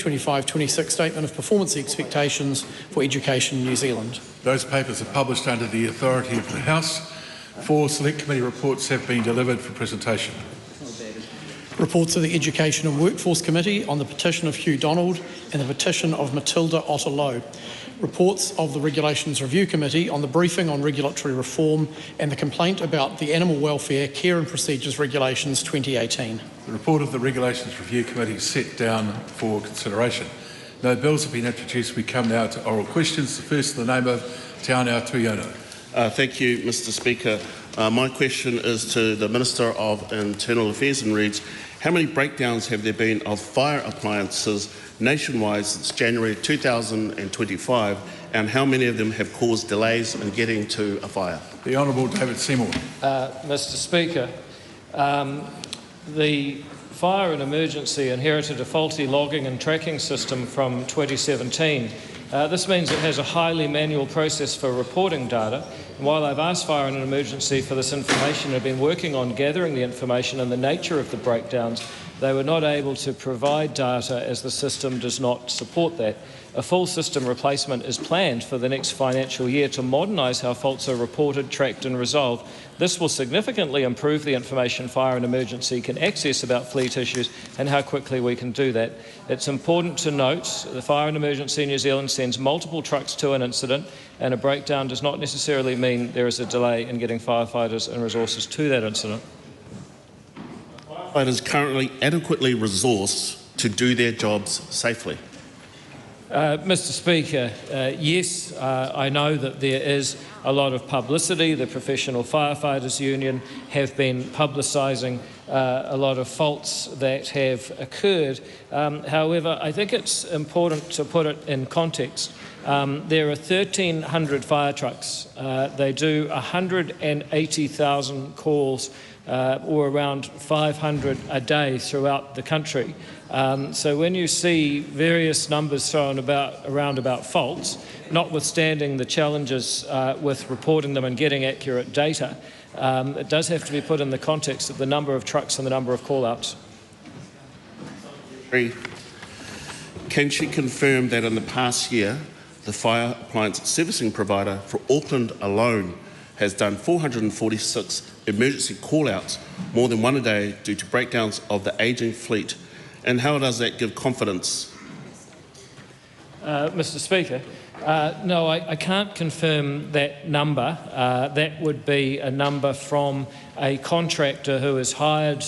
2025-26 Statement of Performance Expectations for Education New Zealand. Those papers are published under the authority of the House. 4 Select Committee reports have been delivered for presentation. Reports of the Education and Workforce Committee on the petition of Hugh Donald and the petition of Matilda Otter-Lowe. Reports of the Regulations Review Committee on the briefing on regulatory reform and the complaint about the Animal Welfare Care and Procedures Regulations 2018. The report of the Regulations Review Committee is set down for consideration. No bills have been introduced. We come now to oral questions. The first in the name of Te Anau Tuiono. Thank you, Mr Speaker. My question is to the Minister of Internal Affairs and reads, how many breakdowns have there been of fire appliances nationwide since January 2025, and how many of them have caused delays in getting to a fire? The Honourable David Seymour. Mr Speaker, the Fire and Emergency inherited a faulty logging and tracking system from 2017. This means it has a highly manual process for reporting data. And while I've asked Fire and Emergency for this information, I've been working on gathering the information and the nature of the breakdowns. They were not able to provide data as the system does not support that. A full system replacement is planned for the next financial year to modernise how faults are reported, tracked and resolved. This will significantly improve the information Fire and Emergency can access about fleet issues and how quickly we can do that. It's important to note the Fire and Emergency in New Zealand sends multiple trucks to an incident, and a breakdown does not necessarily mean there is a delay in getting firefighters and resources to that incident. Firefighters currently adequately resourced to do their jobs safely? Mr Speaker, yes, I know that there is a lot of publicity. The Professional Firefighters Union have been publicising a lot of faults that have occurred. However, I think it's important to put it in context. There are 1,300 fire trucks. They do 180,000 calls, or around 500 a day throughout the country. So when you see various numbers thrown around about faults, notwithstanding the challenges with reporting them and getting accurate data, it does have to be put in the context of the number of trucks and the number of call-outs. Can she confirm that in the past year, the fire appliance servicing provider for Auckland alone has done 446 emergency call-outs, more than one a day, due to breakdowns of the ageing fleet? And how does that give confidence? Mr Speaker, no, I can't confirm that number. That would be a number from a contractor who is hired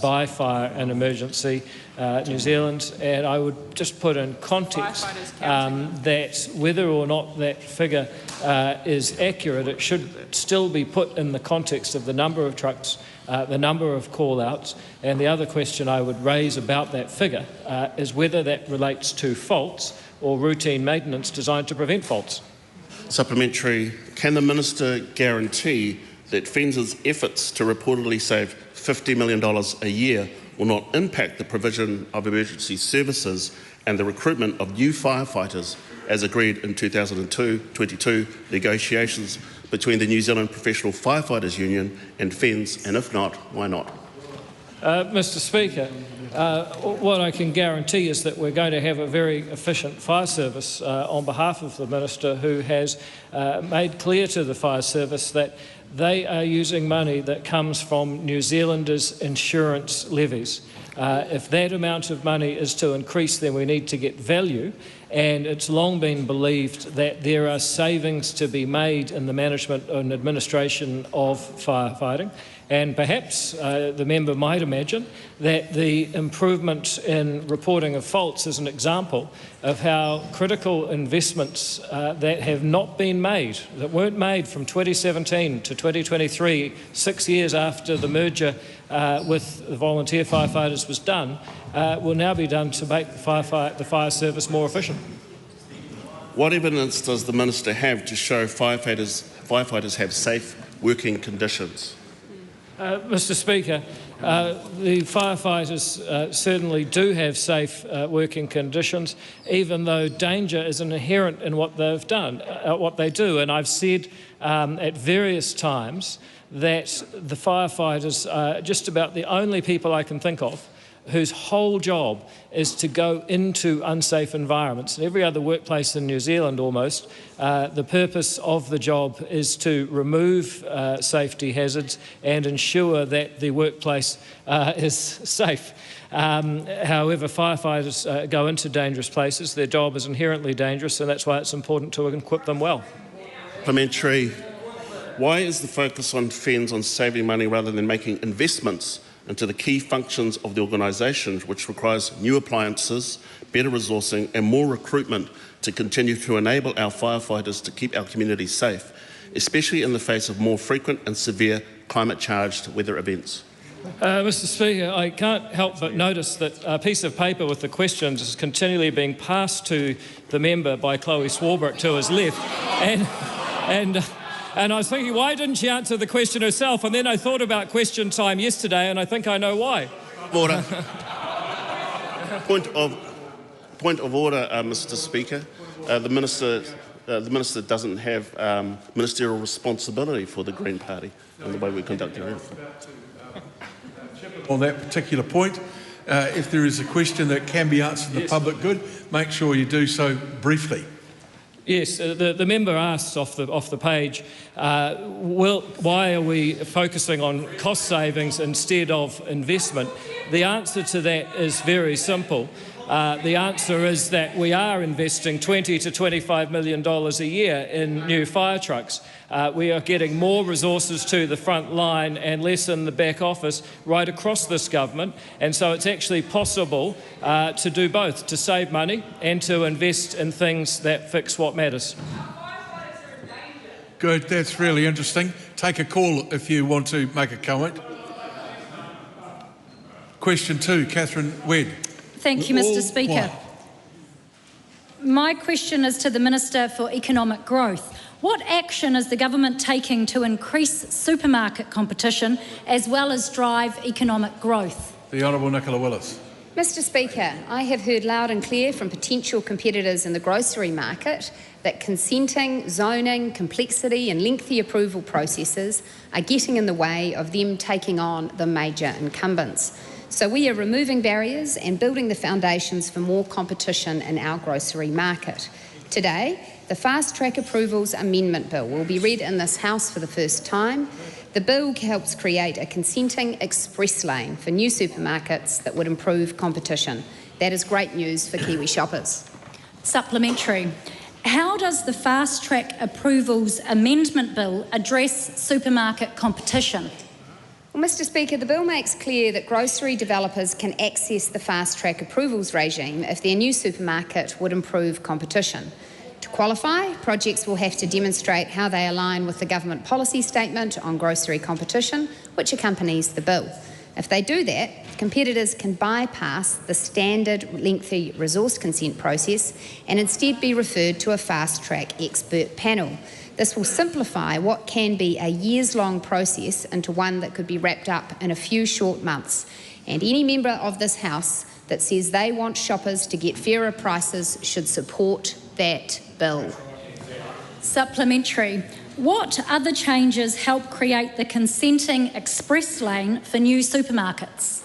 by Fire and Emergency New Zealand, and I would just put in context that whether or not that figure is accurate, it should still be put in the context of the number of trucks, the number of call-outs, and the other question I would raise about that figure is whether that relates to faults or routine maintenance designed to prevent faults. Supplementary, can the Minister guarantee that FENZ's efforts to reportedly save $50 million a year will not impact the provision of emergency services and the recruitment of new firefighters as agreed in 2022 negotiations between the New Zealand Professional Firefighters Union and FENZ, and if not, why not? Mr Speaker, what I can guarantee is that we're going to have a very efficient fire service on behalf of the Minister, who has made clear to the fire service that they are using money that comes from New Zealanders' insurance levies. If that amount of money is to increase, then we need to get value, and it's long been believed that there are savings to be made in the management and administration of firefighting. And perhaps the member might imagine that the improvement in reporting of faults is an example of how critical investments that have not been made, that weren't made from 2017 to 2023, 6 years after the merger with the volunteer firefighters was done, will now be done to make the fire service more efficient. What evidence does the Minister have to show firefighters have safe working conditions? Mr Speaker, the firefighters certainly do have safe working conditions, even though danger is inherent in what they've done, what they do. And I've said at various times that the firefighters are just about the only people I can think of whose whole job is to go into unsafe environments. And every other workplace in New Zealand almost, the purpose of the job is to remove safety hazards and ensure that the workplace is safe. However, firefighters go into dangerous places. Their job is inherently dangerous, and that's why it's important to equip them well. Supplementary. Why is the focus on FENZ on saving money rather than making investments into the key functions of the organisation, which requires new appliances, better resourcing and more recruitment to continue to enable our firefighters to keep our communities safe, especially in the face of more frequent and severe climate-charged weather events? Mr Speaker, I can't help but notice that a piece of paper with the questions is continually being passed to the member by Chloe Swarbrick to his left. And I was thinking, why didn't she answer the question herself? And then I thought about question time yesterday, and I think I know why. Order. Point of order, Mr Speaker. The Minister doesn't have ministerial responsibility for the Green Party and the way we conduct our own. On that particular point, if there is a question that can be answered in the public good, make sure you do so briefly. Yes, the member asks off the page, why are we focusing on cost savings instead of investment? The answer to that is very simple. The answer is that we are investing $20 to $25 million a year in new fire trucks. We are getting more resources to the front line and less in the back office right across this government, and so it's actually possible to do both, to save money and to invest in things that fix what matters. Good, that's really interesting. Take a call if you want to make a comment. Question 2, Catherine Wedd. Thank you, Mr Speaker. My question is to the Minister for Economic Growth. What action is the government taking to increase supermarket competition as well as drive economic growth? The Honourable Nicola Willis. Mr Speaker, I have heard loud and clear from potential competitors in the grocery market that consenting, zoning, complexity and lengthy approval processes are getting in the way of them taking on the major incumbents. So we are removing barriers and building the foundations for more competition in our grocery market. Today, the Fast Track Approvals Amendment Bill will be read in this House for the first time. The bill helps create a consenting express lane for new supermarkets that would improve competition. That is great news for Kiwi shoppers. Supplementary. How does the Fast Track Approvals Amendment Bill address supermarket competition? Well, Mr Speaker, the bill makes clear that grocery developers can access the Fast Track Approvals regime if their new supermarket would improve competition. To qualify, projects will have to demonstrate how they align with the government policy statement on grocery competition, which accompanies the bill. If they do that, competitors can bypass the standard lengthy resource consent process and instead be referred to a Fast Track expert panel. This will simplify what can be a years-long process into one that could be wrapped up in a few short months. And any member of this House that says they want shoppers to get fairer prices should support that bill. Supplementary. What other changes help create the consenting express lane for new supermarkets?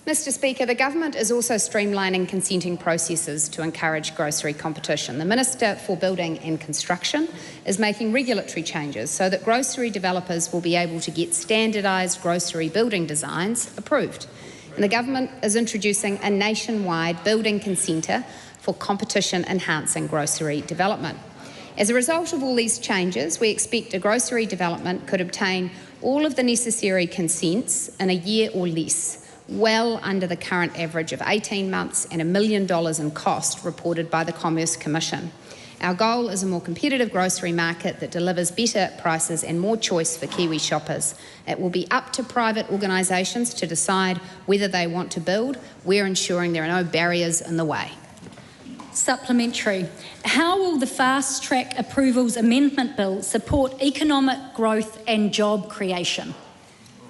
Mr Speaker, the government is also streamlining consenting processes to encourage grocery competition. The Minister for Building and Construction is making regulatory changes so that grocery developers will be able to get standardised grocery building designs approved. And the government is introducing a nationwide building consenter for competition enhancing grocery development. As a result of all these changes, we expect a grocery development could obtain all of the necessary consents in a year or less, well under the current average of 18 months and $1 million in cost reported by the Commerce Commission. Our goal is a more competitive grocery market that delivers better prices and more choice for Kiwi shoppers. It will be up to private organisations to decide whether they want to build. We're ensuring there are no barriers in the way. Supplementary. How will the Fast Track Approvals Amendment Bill support economic growth and job creation?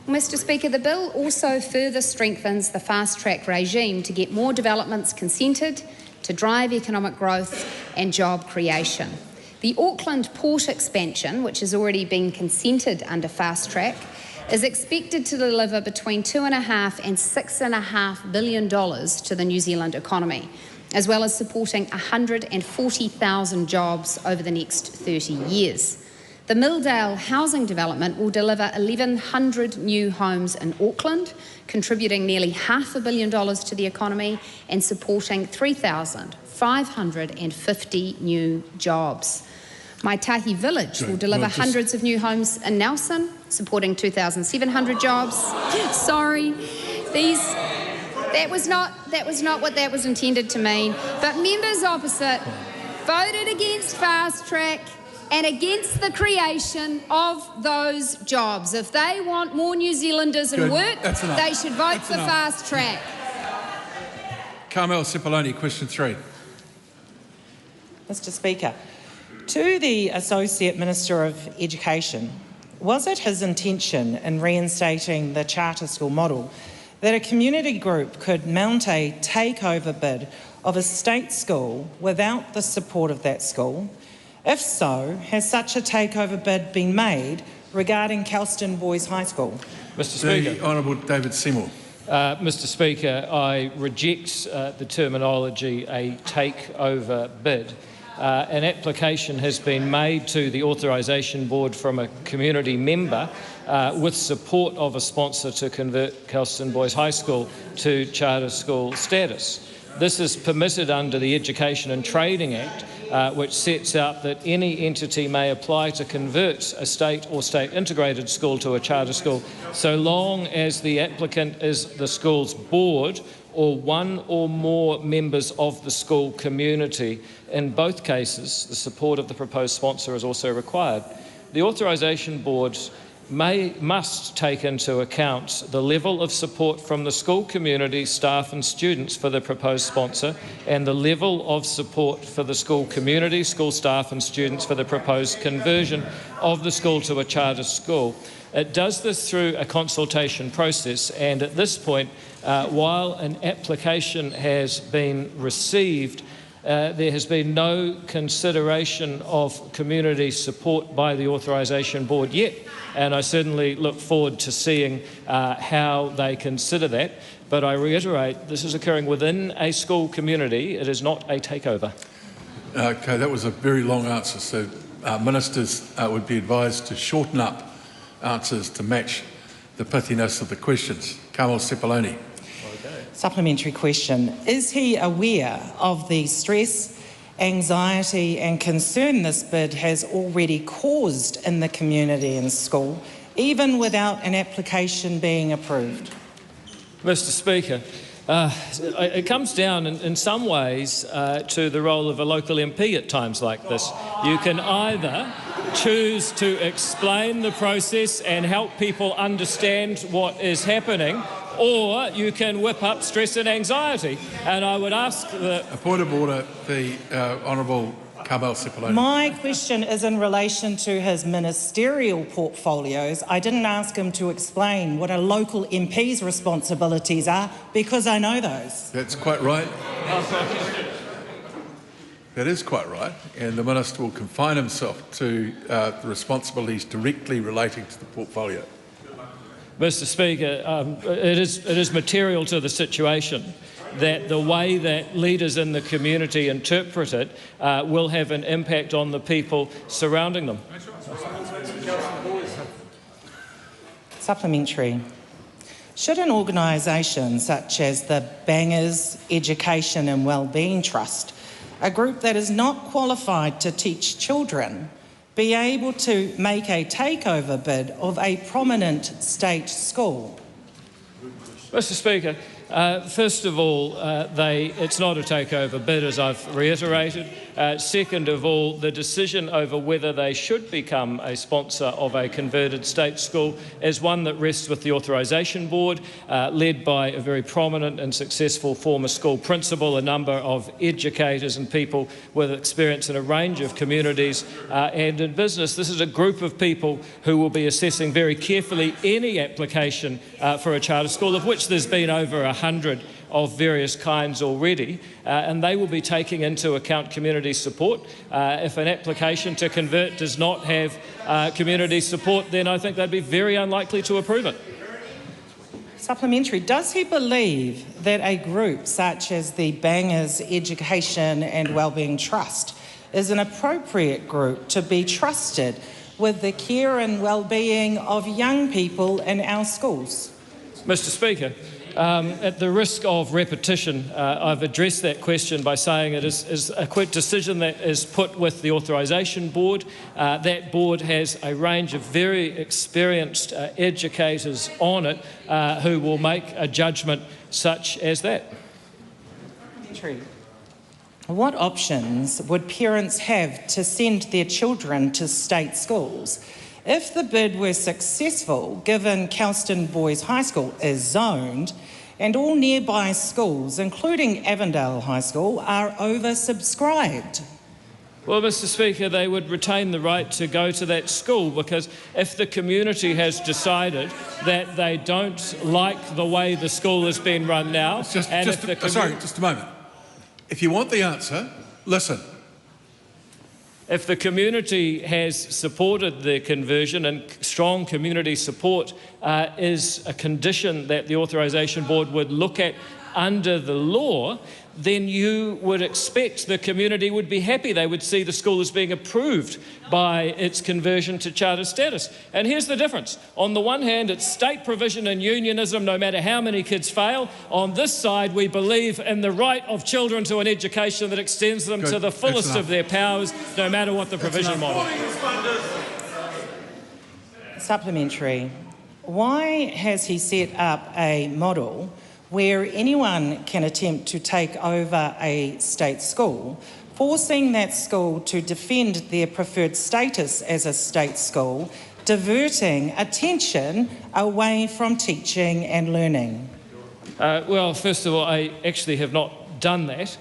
Mr Speaker, the bill also further strengthens the Fast Track regime to get more developments consented to drive economic growth and job creation. The Auckland Port expansion, which has already been consented under Fast Track, is expected to deliver between $2.5 and $6.5 billion to the New Zealand economy, as well as supporting 140,000 jobs over the next 30 years. The Milldale housing development will deliver 1,100 new homes in Auckland, contributing nearly $500 million to the economy and supporting 3,550 new jobs. Maitahi Village will deliver hundreds of new homes in Nelson, supporting 2,700 jobs. Sorry, that was not what that was intended to mean. But members opposite voted against Fast Track and against the creation of those jobs. If they want more New Zealanders in work, they should vote for Fast Track. Carmel Cipollone, question 3. Mr. Speaker, to the Associate Minister of Education, was it his intention in reinstating the charter school model that a community group could mount a takeover bid of a state school without the support of that school? If so, has such a takeover bid been made regarding Kelston Boys High School? Mr. Speaker. The Honourable David Seymour. Mr. Speaker, I reject the terminology a takeover bid. An application has been made to the Authorisation Board from a community member with support of a sponsor to convert Kelston Boys High School to charter school status. This is permitted under the Education and Trading Act, which sets out that any entity may apply to convert a state or state integrated school to a charter school, so long as the applicant is the school's board or one or more members of the school community. In both cases, the support of the proposed sponsor is also required. The Authorisation Board must take into account the level of support from the school community, staff and students for the proposed sponsor, and the level of support for the school community, school staff and students for the proposed conversion of the school to a charter school. It does this through a consultation process, and at this point, while an application has been received, there has been no consideration of community support by the Authorisation Board yet, and I certainly look forward to seeing how they consider that. But I reiterate, this is occurring within a school community. It is not a takeover. Okay, that was a very long answer, so ministers would be advised to shorten up answers to match the pithiness of the questions. Carmel Cipollone. Supplementary question. Is he aware of the stress, anxiety and concern this bid has already caused in the community and school, even without an application being approved? Mr. Speaker, it comes down in some ways to the role of a local MP at times like this. You can either choose to explain the process and help people understand what is happening, or you can whip up stress and anxiety. And I would ask the... A point of order, the Honourable Carmel Cipollone. My question is in relation to his ministerial portfolios. I didn't ask him to explain what a local MP's responsibilities are, because I know those. That's quite right. That is quite right, and the Minister will confine himself to the responsibilities directly relating to the portfolio. Mr. Speaker, it is material to the situation that the way that leaders in the community interpret it will have an impact on the people surrounding them. Supplementary. Should an organisation such as the Bangers Education and Wellbeing Trust, a group that is not qualified to teach children, be able to make a takeover bid of a prominent state school? Mr. Speaker, first of all, it's not a takeover bid, as I've reiterated. Second of all, the decision over whether they should become a sponsor of a converted state school is one that rests with the Authorisation Board, led by a very prominent and successful former school principal, a number of educators and people with experience in a range of communities and in business. This is a group of people who will be assessing very carefully any application for a charter school, of which there's been over 100 of various kinds already, and they will be taking into account community support. If an application to convert does not have community support, then I think they'd be very unlikely to approve it. Supplementary. Does he believe that a group such as the Bangers Education and Wellbeing Trust is an appropriate group to be trusted with the care and well-being of young people in our schools? Mr. Speaker, at the risk of repetition, I've addressed that question by saying it is a quick decision that is put with the Authorisation Board. That board has a range of very experienced educators on it who will make a judgment such as that. What options would parents have to send their children to state schools? If the bid were successful, given Kelston Boys High School is zoned and all nearby schools, including Avondale High School, are oversubscribed? Well, Mr. Speaker, they would retain the right to go to that school, because if the community has decided that they don't like the way the school has been run now... Just a moment. If you want the answer, listen. If the community has supported the conversion, and strong community support is a condition that the Authorisation Board would look at under the law, then you would expect the community would be happy. They would see the school as being approved by its conversion to charter status. And here's the difference. On the one hand, it's state provision and unionism, no matter how many kids fail. On this side, we believe in the right of children to an education that extends them to the fullest of their powers, no matter what the provision model. Supplementary. Why has he set up a model where anyone can attempt to take over a state school, forcing that school to defend their preferred status as a state school, diverting attention away from teaching and learning? Well, first of all, I actually have not done that.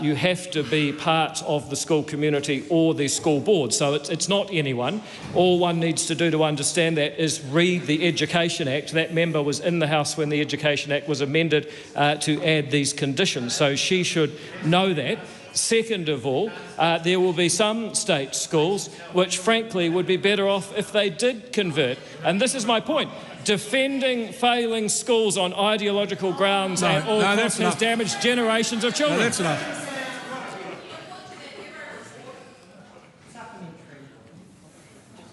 You have to be part of the school community or the school board, so it's not anyone. All one needs to do to understand that is read the Education Act. That member was in the House when the Education Act was amended to add these conditions, so she should know that. Second of all, there will be some state schools which frankly would be better off if they did convert, and this is my point. Defending failing schools on ideological grounds at all costs has damaged generations of children. No, that's enough.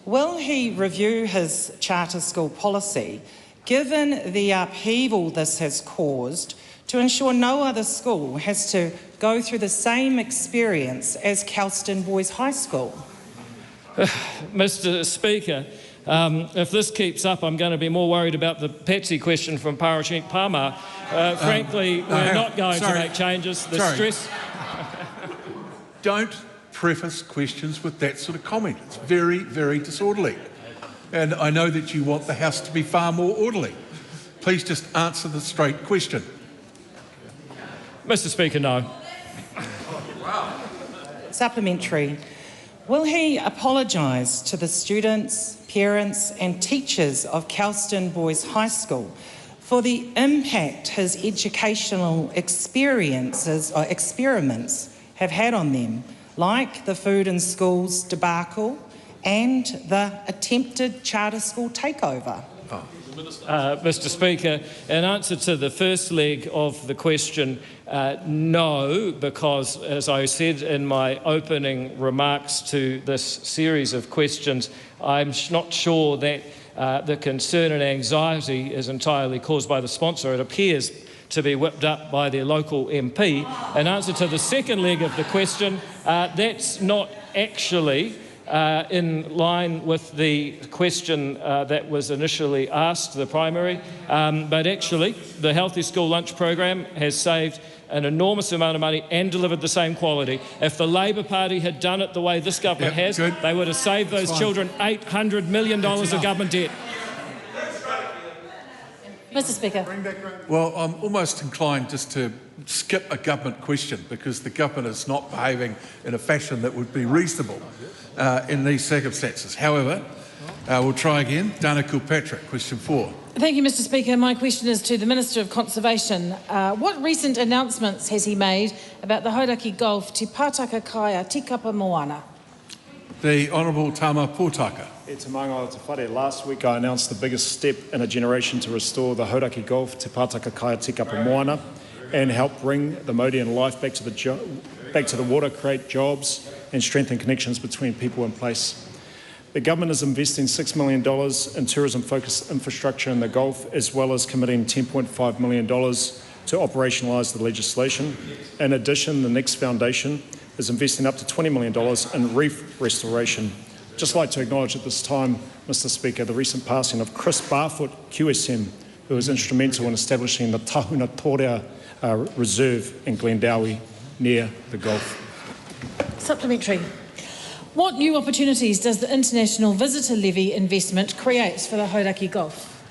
Will he review his charter school policy, given the upheaval this has caused, to ensure no other school has to go through the same experience as Kelston Boys High School? Mr. Speaker, if this keeps up, I'm going to be more worried about the Patsy question from Parachink Palmer. Frankly, we're not going to make changes. The stress... Don't preface questions with that sort of comment. It's very, very disorderly. And I know that you want the House to be far more orderly. Please just answer the straight question. Mr. Speaker, no. Supplementary. Will he apologise to the students, parents and teachers of Kelston Boys High School for the impact his educational experiments have had on them, like the food in schools debacle and the attempted charter school takeover? Mr. Speaker, in answer to the first leg of the question, no, because as I said in my opening remarks to this series of questions, I'm not sure that the concern and anxiety is entirely caused by the sponsor. It appears to be whipped up by their local MP. In answer to the second leg of the question, that's not actually in line with the question that was initially asked, the primary, but actually the Healthy School Lunch program has saved an enormous amount of money and delivered the same quality. If the Labor Party had done it the way this government has, they would have saved those children $800 million of government debt. Mr. Speaker. Well, I'm almost inclined just to skip a government question, because the government is not behaving in a fashion that would be reasonable in these circumstances. However, we'll try again. Dana Kilpatrick, question 4. Thank you, Mr Speaker. My question is to the Minister of Conservation. What recent announcements has he made about the Hauraki Gulf Te Pātaka Kaia Tikapa Moana? The Honourable Tama Pōtaka. E te maunga o te whare. Last week I announced the biggest step in a generation to restore the Hauraki Gulf Te Pātaka Kaia Tikapa Moana and help bring the Māori life back to the water, create jobs and strengthen connections between people and place. The government is investing $6 million in tourism-focused infrastructure in the Gulf, as well as committing $10.5 million to operationalise the legislation. In addition, the Next Foundation is investing up to $20 million in reef restoration. I'd just like to acknowledge at this time, Mr Speaker, the recent passing of Chris Barfoot, QSM, who was instrumental in establishing the Tahuna Torea Reserve in Glendowie near the Gulf. Supplementary. What new opportunities does the International Visitor Levy investment create for the Hauraki Gulf?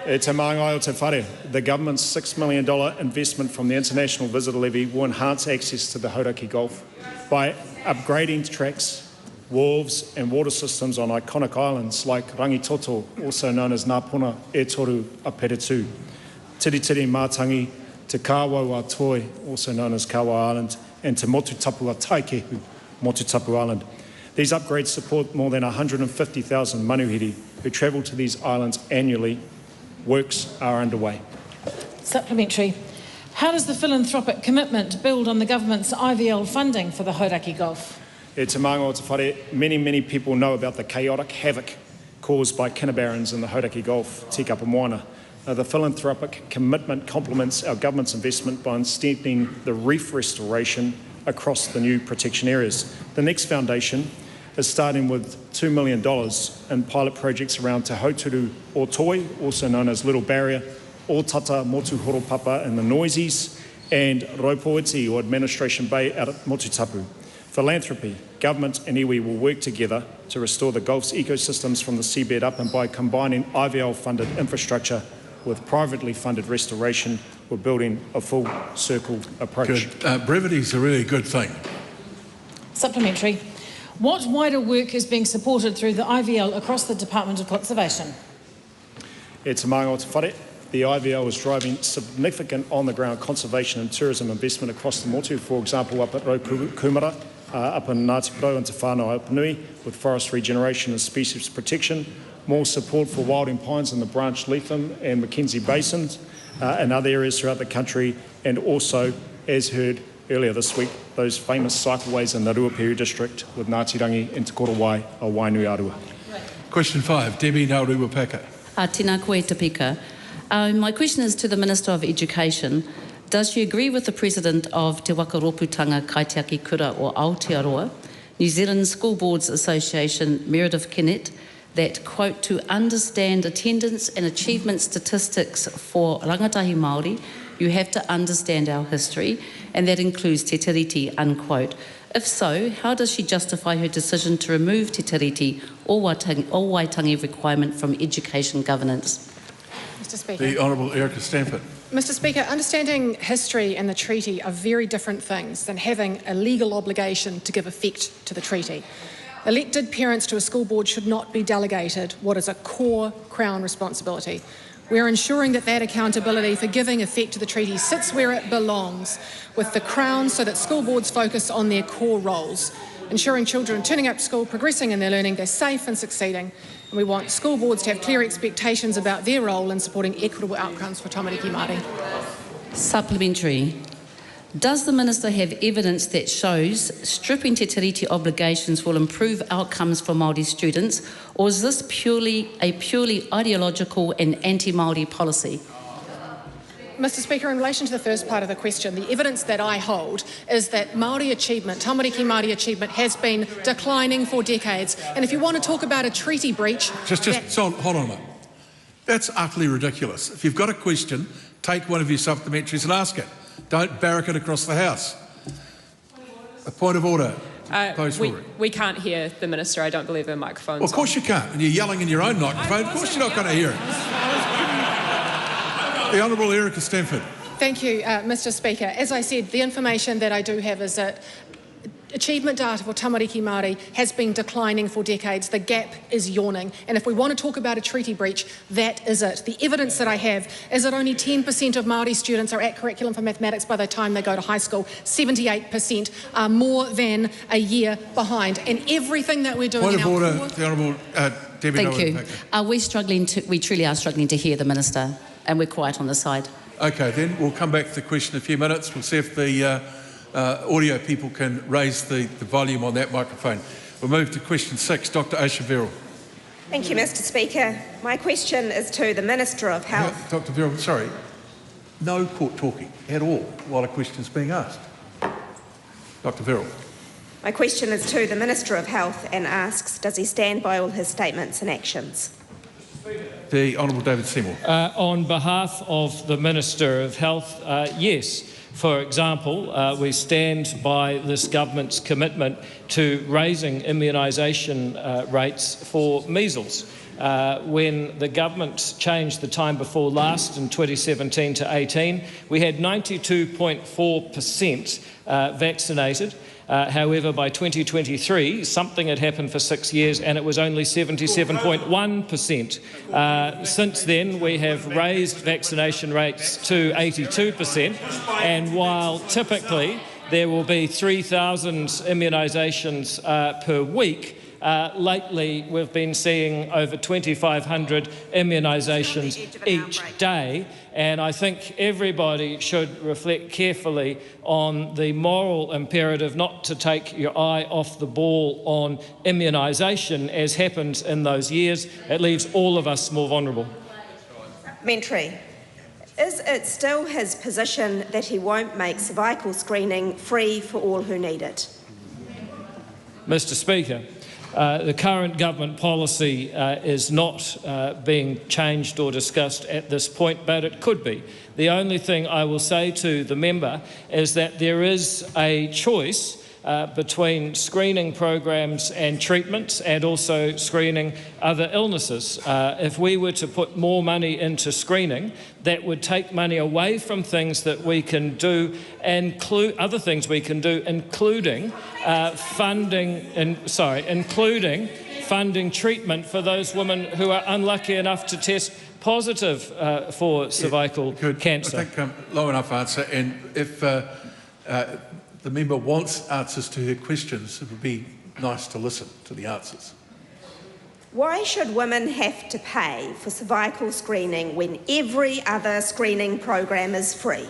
E te maunga o te whare. The government's $6 million investment from the International Visitor Levy will enhance access to the Hauraki Gulf by upgrading tracks, wharves and water systems on iconic islands like Rangitoto, also known as Ngāpuna e Toru a Peretu, Tiritiri Mātangi, Te Kāwau Toi, also known as Kawa Island, and Te Motutapu a Taikehu, Motutapu Island. These upgrades support more than 150,000 manuhiri who travel to these islands annually. Works are underway. Supplementary. How does the philanthropic commitment build on the government's IVL funding for the Hauraki Gulf? E te maunga o te whare. Many people know about the chaotic havoc caused by kinnabarrens in the Hauraki Gulf, Tikapa Moana. The philanthropic commitment complements our government's investment by extending the reef restoration across the new protection areas. The Next Foundation is starting with $2 million in pilot projects around Te Hauturu o Toi, also known as Little Barrier, Otata, Motu Horopapa and the Noises, and Raupoiti or Administration Bay out at Motutapu. Philanthropy, government and iwi will work together to restore the Gulf's ecosystems from the seabed up, and by combining IVL-funded infrastructure with privately funded restoration, we're building a full circle approach. Good. Brevity is a really good thing. Supplementary. What wider work is being supported through the IVL across the Department of Conservation? E te maunga o te whare. The IVL is driving significant on-the-ground conservation and tourism investment across the Motu, for example, up at Raukumara, up in Ngāti Porou and Te Whānau Apanui, with forest regeneration and species protection, more support for wilding pines in the Branch Leatham and Mackenzie Basins, and other areas throughout the country, and also, as heard earlier this week, those famous cycleways in the Ruapehu district with Ngātirangi and Te Korowai o Wainui-a-Rua. Question 5, Debbie Naurua-Paka. Tēnā koe te pika. My question is to the Minister of Education. Does she agree with the President of Te Wakaroputanga Kaitiaki Kura or Aotearoa, New Zealand School Boards Association, Meredith Kennett, that, quote, to understand attendance and achievement statistics for rangatahi Māori, you have to understand our history, and that includes Te Tiriti, unquote. If so, how does she justify her decision to remove Te Tiriti or Waitangi requirement from education governance? Mr Speaker. The Honourable Erica Stanford. Mr Speaker, understanding history and the treaty are very different things than having a legal obligation to give effect to the treaty. Elected parents to a school board should not be delegated what is a core Crown responsibility. We are ensuring that accountability for giving effect to the treaty sits where it belongs, with the Crown, so that school boards focus on their core roles, ensuring children turning up to school, progressing in their learning, they're safe and succeeding. And we want school boards to have clear expectations about their role in supporting equitable outcomes for tamariki Māori. Supplementary. Does the Minister have evidence that shows stripping Te Tiriti obligations will improve outcomes for Māori students, or is this purely ideological and anti-Māori policy? Mr Speaker, in relation to the first part of the question, the evidence that I hold is that Māori achievement, tamariki Māori achievement, has been declining for decades. And if you want to talk about a treaty breach... Hold on a minute. That's utterly ridiculous. If you've got a question, take one of your supplementaries and ask it. Don't barrack it across the House. A point of order. We can't hear the Minister. I don't believe her microphone's Well, of course you can't. And you're yelling in your own microphone. Of course you're not going to hear it. The Honourable Erica Stanford. Thank you, Mr Speaker. As I said, the information that I do have is that achievement data for tamariki Māori has been declining for decades. The gap is yawning. And if we want to talk about a treaty breach, that is it. The evidence that I have is that only 10% of Māori students are at curriculum for mathematics by the time they go to high school. 78% are more than a year behind. And everything that we're doing Point in of our order, the Honourable Debbie Thank you. Nolan-Packer. We truly are struggling to hear the Minister, and we're quiet on the side. Okay, then we'll come back to the question in a few minutes. We'll see if the audio people can raise the volume on that microphone. We'll move to question 6. Dr Aisha Verrill. Thank you, Mr Speaker. My question is to the Minister of Health. Dr Verrill, sorry. No court talking at all while a question is being asked. Dr Verrill. My question is to the Minister of Health and asks, does he stand by all his statements and actions? The Honourable David Seymour. On behalf of the Minister of Health, yes. For example, we stand by this government's commitment to raising immunisation rates for measles. When the government changed the time before last in 2017 to 18, we had 92.4% vaccinated. However, by 2023, something had happened for 6 years and it was only 77.1%. Since then, we have raised vaccination rates to 82%, and while typically there will be 3,000 immunisations per week, lately we've been seeing over 2,500 immunisations each day, and I think everybody should reflect carefully on the moral imperative not to take your eye off the ball on immunisation, as happens in those years. It leaves all of us more vulnerable. Supplementary. Is it still his position that he won't make cervical screening free for all who need it? Mr Speaker, the current government policy is not being changed or discussed at this point, but it could be. The only thing I will say to the member is that there is a choice between screening programs and treatments, and also screening other illnesses. If we were to put more money into screening, that would take money away from things that we can do, including funding treatment for those women who are unlucky enough to test positive for cervical cancer. I think long enough answer, and if the member wants answers to her questions, it would be nice to listen to the answers. Why should women have to pay for cervical screening when every other screening program is free?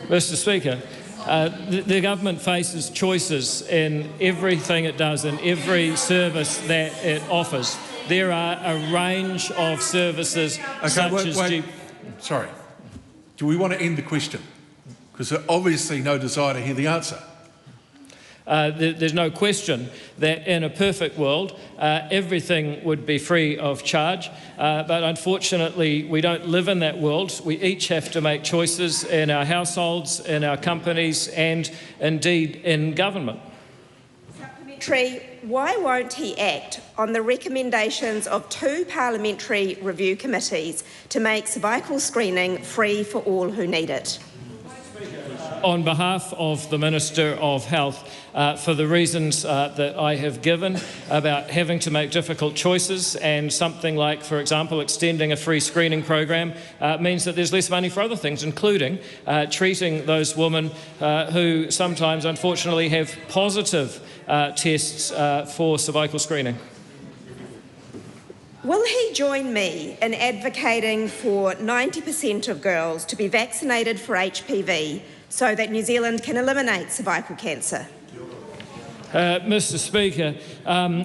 Mr Speaker, the government faces choices in everything it does, in every service that it offers. There are a range of services such as... Sorry. Do we want to end the question? Because there's obviously no desire to hear the answer. There's no question that in a perfect world, everything would be free of charge. But unfortunately, we don't live in that world. We each have to make choices in our households, in our companies, and indeed in government. Supplementary. Why won't he act on the recommendations of 2 parliamentary review committees to make cervical screening free for all who need it? On behalf of the Minister of Health, for the reasons that I have given about having to make difficult choices, and something like, for example, extending a free screening program means that there's less money for other things, including treating those women who sometimes, unfortunately, have positive tests for cervical screening. Will he join me in advocating for 90% of girls to be vaccinated for HPV so that New Zealand can eliminate cervical cancer? Mr Speaker,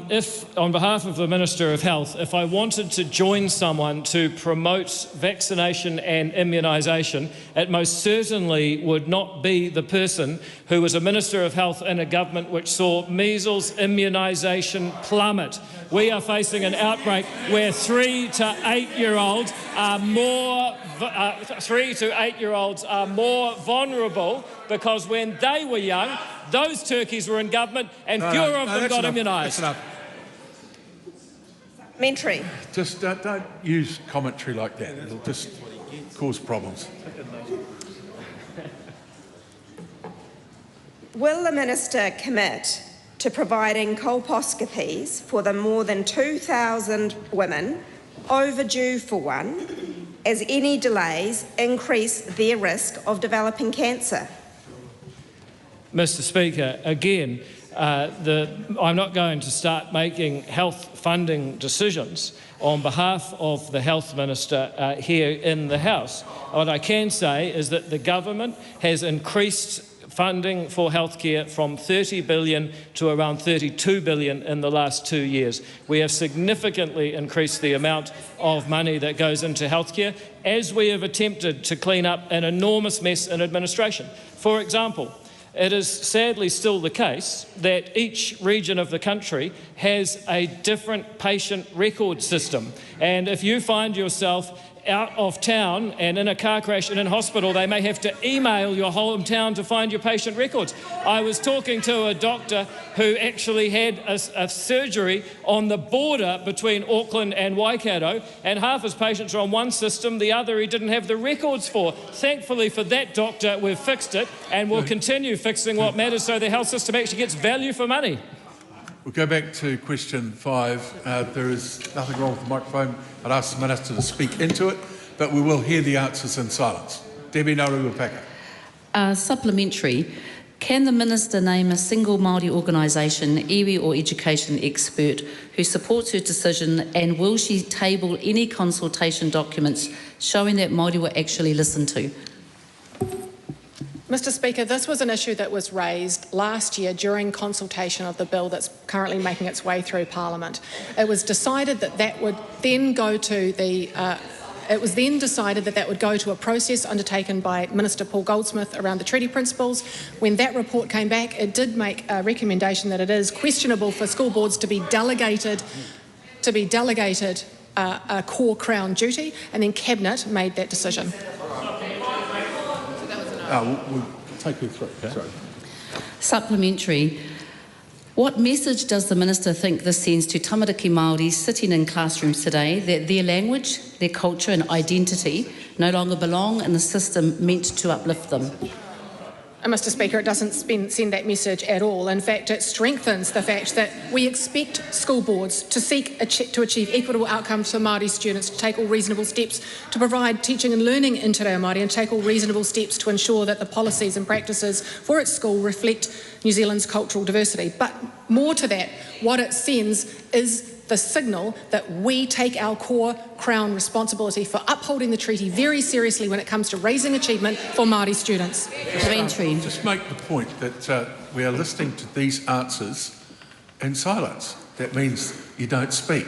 if, on behalf of the Minister of Health, if I wanted to join someone to promote vaccination and immunisation, it most certainly would not be the person who was a Minister of Health in a government which saw measles immunisation plummet. We are facing an outbreak where 3 to 8-year-olds are more vulnerable, because when they were young, those turkeys were in government and fewer of them got immunised. That's enough. Supplementary. Just don't use commentary like that. It'll just cause problems. Will the Minister commit to providing colposcopies for the more than 2,000 women overdue for one, as any delays increase their risk of developing cancer? Mr. Speaker, again, I'm not going to start making health funding decisions on behalf of the Health Minister here in the House. What I can say is that the government has increased funding for healthcare from $30 billion to around $32 billion in the last 2 years. We have significantly increased the amount of money that goes into healthcare as we have attempted to clean up an enormous mess in administration. For example, it is sadly still the case that each region of the country has a different patient record system. And if you find yourself out of town and in a car crash and in hospital, they may have to email your hometown to find your patient records. I was talking to a doctor who actually had a surgery on the border between Auckland and Waikato, and half his patients are on one system, the other he didn't have the records for. Thankfully for that doctor, we've fixed it, and we'll continue fixing what matters so the health system actually gets value for money. We'll go back to question 5. There is nothing wrong with the microphone. I'd ask the Minister to speak into it, but we will hear the answers in silence. Debbie Naruapaka. Supplementary. Can the Minister name a single Māori organisation, iwi or education expert, who supports her decision, and will she table any consultation documents showing that Māori were actually listened to? Mr. Speaker, this was an issue that was raised last year during consultation of the bill that's currently making its way through Parliament. It was decided that that would then go to a process undertaken by Minister Paul Goldsmith around the treaty principles. When that report came back, it did make a recommendation that it is questionable for school boards to be delegated a core Crown duty, and then Cabinet made that decision. We'll take you through. Okay. Sorry. Supplementary. What message does the Minister think this sends to tamariki Māori sitting in classrooms today that their language, their culture and identity no longer belong in the system meant to uplift them? Mr. Speaker, it doesn't send that message at all. In fact, it strengthens the fact that we expect school boards to seek to achieve equitable outcomes for Māori students, to take all reasonable steps to provide teaching and learning in Te Reo Māori, and take all reasonable steps to ensure that the policies and practices for its school reflect New Zealand's cultural diversity. But more to that, what it sends is the signal that we take our core Crown responsibility for upholding the treaty very seriously when it comes to raising achievement for Māori students. Just make the point that we are listening to these answers in silence. That means you don't speak.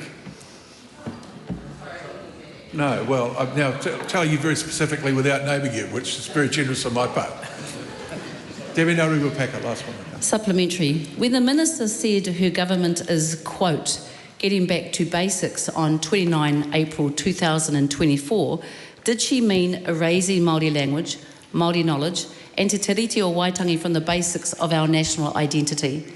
No, well, I've now tell you very specifically without naming you, which is very generous on my part. Debbie Naruapaka, last one. Supplementary. When the Minister said her government is, quote, getting back to basics on 29 April 2024, did she mean erasing Māori language, Māori knowledge, and te tiriti o Waitangi from the basics of our national identity?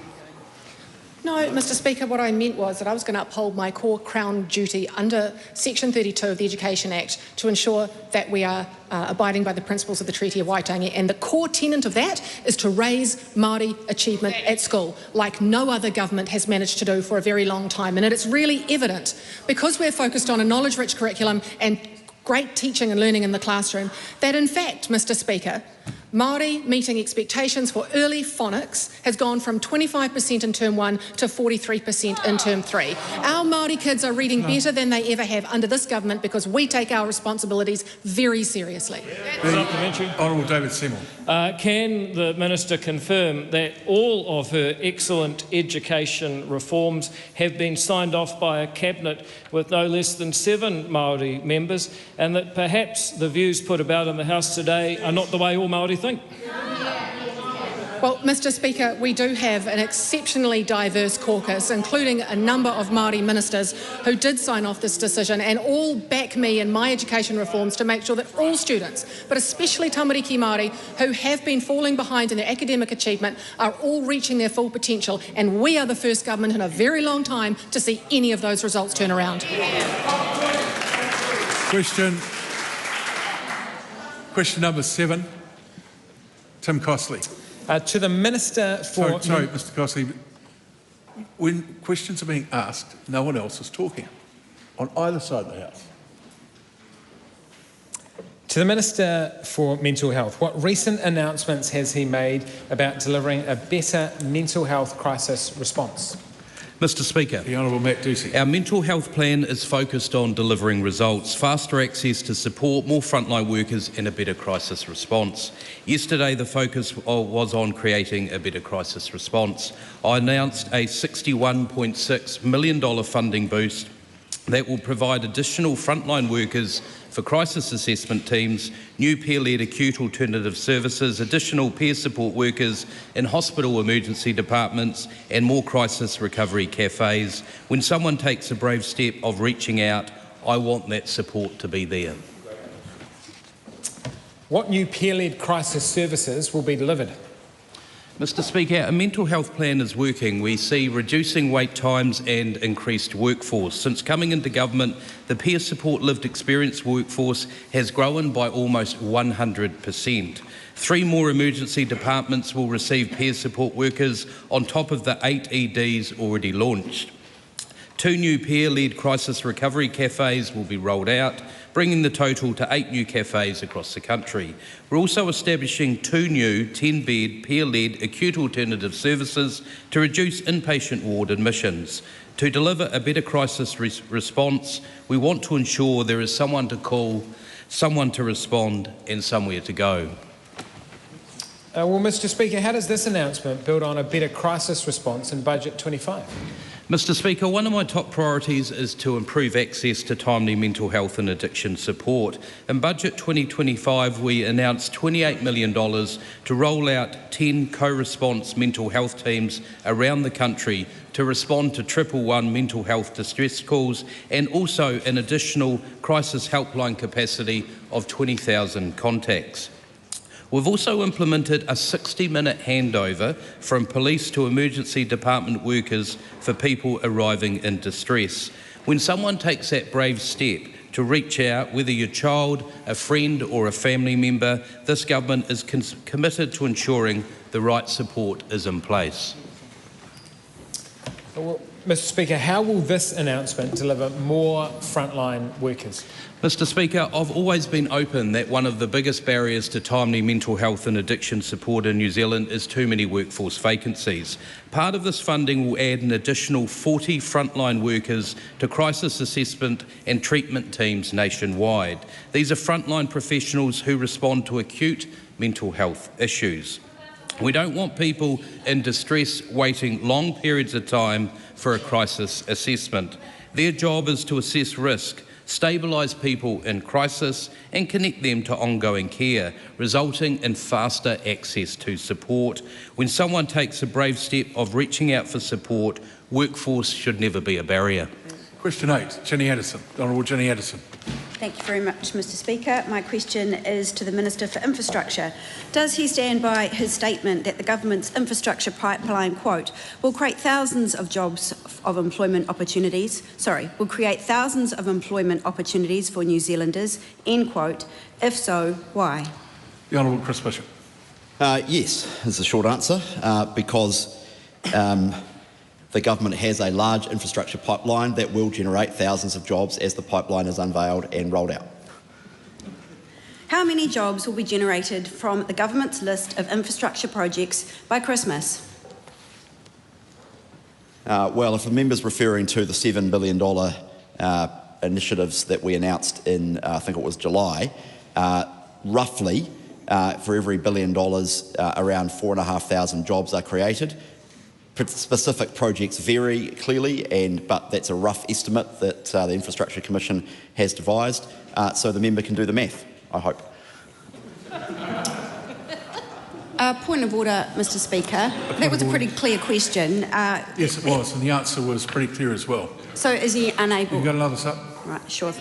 No, Mr. Speaker, what I meant was that I was going to uphold my core Crown duty under Section 32 of the Education Act to ensure that we are abiding by the principles of the Treaty of Waitangi, and the core tenet of that is to raise Māori achievement at school, like no other government has managed to do for a very long time. And it's really evident, because we're focused on a knowledge-rich curriculum and great teaching and learning in the classroom, that in fact, Mr. Speaker, Māori meeting expectations for early phonics has gone from 25% in Term 1 to 43% in Term 3. Our Māori kids are reading better than they ever have under this government because we take our responsibilities very seriously. Supplementary. Honourable David Seymour. Can the Minister confirm that all of her excellent education reforms have been signed off by a Cabinet with no less than 7 Māori members, and that perhaps the views put about in the House today are not the way all Māori think? Well, Mr. Speaker, we do have an exceptionally diverse caucus, including a number of Māori ministers who did sign off this decision, and all back me in my education reforms to make sure that all students, but especially tamariki Māori, who have been falling behind in their academic achievement, are all reaching their full potential, and we are the first government in a very long time to see any of those results turn around. Question number 7. Tim Costley. To the Minister for... Sorry, Mr Crossley. When questions are being asked, no one else is talking on either side of the House. To the Minister for Mental Health, what recent announcements has he made about delivering a better mental health crisis response? Mr Speaker, The Honourable Matt Ducey. our mental health plan is focused on delivering results, faster access to support, more frontline workers and a better crisis response. Yesterday the focus was on creating a better crisis response. I announced a $61.6 million funding boost that will provide additional frontline workers for crisis assessment teams, new peer-led acute alternative services, additional peer support workers in hospital emergency departments and more crisis recovery cafes. When someone takes a brave step of reaching out, I want that support to be there. What new peer-led crisis services will be delivered? Mr Speaker, our mental health plan is working. We see reducing wait times and increased workforce. Since coming into government, the peer support lived experience workforce has grown by almost 100%. 3 more emergency departments will receive peer support workers on top of the 8 EDs already launched. 2 new peer-led crisis recovery cafes will be rolled out, bringing the total to 8 new cafes across the country. We're also establishing 2 new 10-bed peer-led acute alternative services to reduce inpatient ward admissions. To deliver a better crisis response, we want to ensure there is someone to call, someone to respond and somewhere to go. Well, Mr Speaker, how does this announcement build on a better crisis response in Budget 25? Mr Speaker, one of my top priorities is to improve access to timely mental health and addiction support. In Budget 2025, we announced $28 million to roll out 10 co-response mental health teams around the country to respond to 111 mental health distress calls and also an additional crisis helpline capacity of 20,000 contacts. We've also implemented a 60-minute handover from police to emergency department workers for people arriving in distress. When someone takes that brave step to reach out, whether your child, a friend or a family member, this government is committed to ensuring the right support is in place. Well, Mr Speaker, how will this announcement deliver more frontline workers? Mr Speaker, I've always been open that one of the biggest barriers to timely mental health and addiction support in New Zealand is too many workforce vacancies. Part of this funding will add an additional 40 frontline workers to crisis assessment and treatment teams nationwide. These are frontline professionals who respond to acute mental health issues. We don't want people in distress waiting long periods of time for a crisis assessment. Their job is to assess risk, stabilise people in crisis and connect them to ongoing care, resulting in faster access to support. When someone takes a brave step of reaching out for support, workforce should never be a barrier. Question 8, Jenny Addison. Honourable Jenny Addison. Thank you very much, Mr Speaker. My question is to the Minister for Infrastructure. Does he stand by his statement that the government's infrastructure pipeline, quote, will create thousands of employment opportunities for New Zealanders, end quote? If so, why? The Honourable Chris Bishop. Yes, is the short answer, because the government has a large infrastructure pipeline that will generate thousands of jobs as the pipeline is unveiled and rolled out. How many jobs will be generated from the government's list of infrastructure projects by Christmas? Well, if the member's referring to the $7 billion initiatives that we announced in, I think it was July, roughly for every $1 billion, around 4,500 jobs are created. Specific projects vary clearly, but that's a rough estimate that the Infrastructure Commission has devised, so the member can do the math, I hope. Point of order, Mr Speaker. That was a pretty clear question. Yes, it was, and the answer was pretty clear as well. So is he unable? You've got another sub? Right, sure.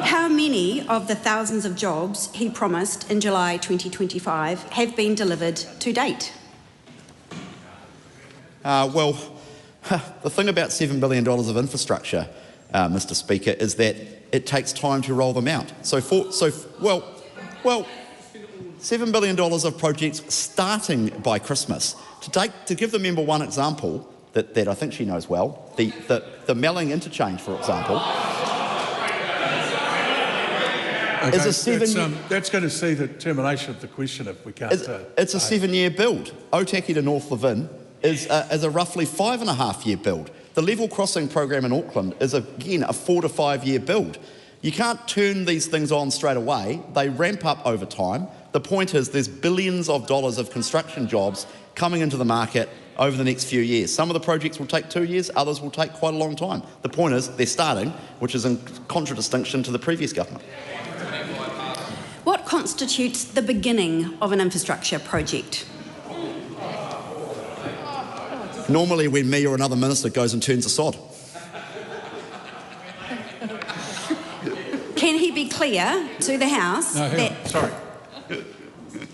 How many of the thousands of jobs he promised in July 2025 have been delivered to date? Well, the thing about $7 billion of infrastructure, Mr Speaker, is that it takes time to roll them out. $7 billion of projects starting by Christmas. To give the member one example that I think she knows well, the Melling interchange, for example, Okay, is a 7 that's going to see the termination of the question if we can't. It's a 7-year build. Otaki to North Levin is a roughly 5.5-year build. The level crossing program in Auckland is, again, a 4 to 5 year build. You can't turn these things on straight away. They ramp up over time. The point is there's billions of dollars of construction jobs coming into the market over the next few years. Some of the projects will take 2 years, others will take quite a long time. The point is they're starting, which is in contradistinction to the previous government. What constitutes the beginning of an infrastructure project? Normally when me or another minister goes and turns a sod. Can he be clear to the House No, hang that... on, sorry.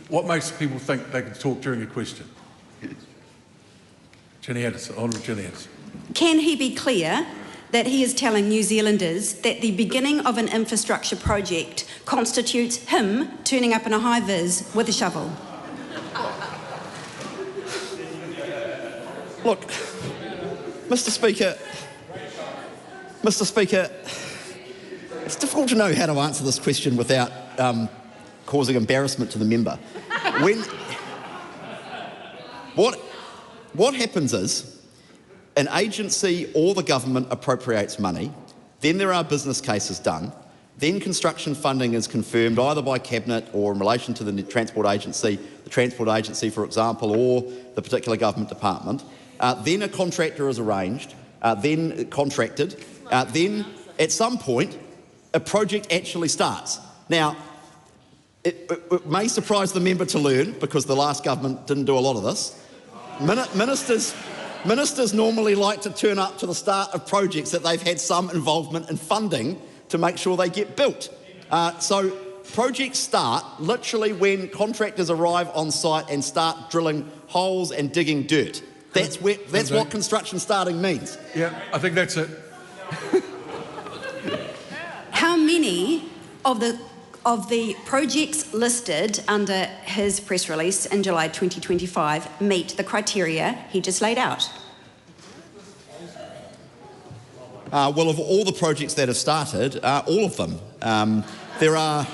What makes people think they can talk during a question? Ginny Anderson, Honourable Ginny Anderson. Can he be clear that he is telling New Zealanders that the beginning of an infrastructure project constitutes him turning up in a high-vis with a shovel? Look, Mr. Speaker, it's difficult to know how to answer this question without causing embarrassment to the member. What happens is an agency or the government appropriates money, then there are business cases done, then construction funding is confirmed either by Cabinet or in relation to the Transport Agency, for example, or the particular government department. Then a contractor is arranged, then contracted, then at some point a project actually starts. Now, it may surprise the member to learn, because the last government didn't do a lot of this, Ministers normally like to turn up to the start of projects that they've had some involvement in funding to make sure they get built. So projects start literally when contractors arrive on site and start drilling holes and digging dirt. That's what construction starting means. Yeah, I think that's it. How many of the projects listed under his press release in July 2025 meet the criteria he just laid out? Well, of all the projects that have started, all of them. There are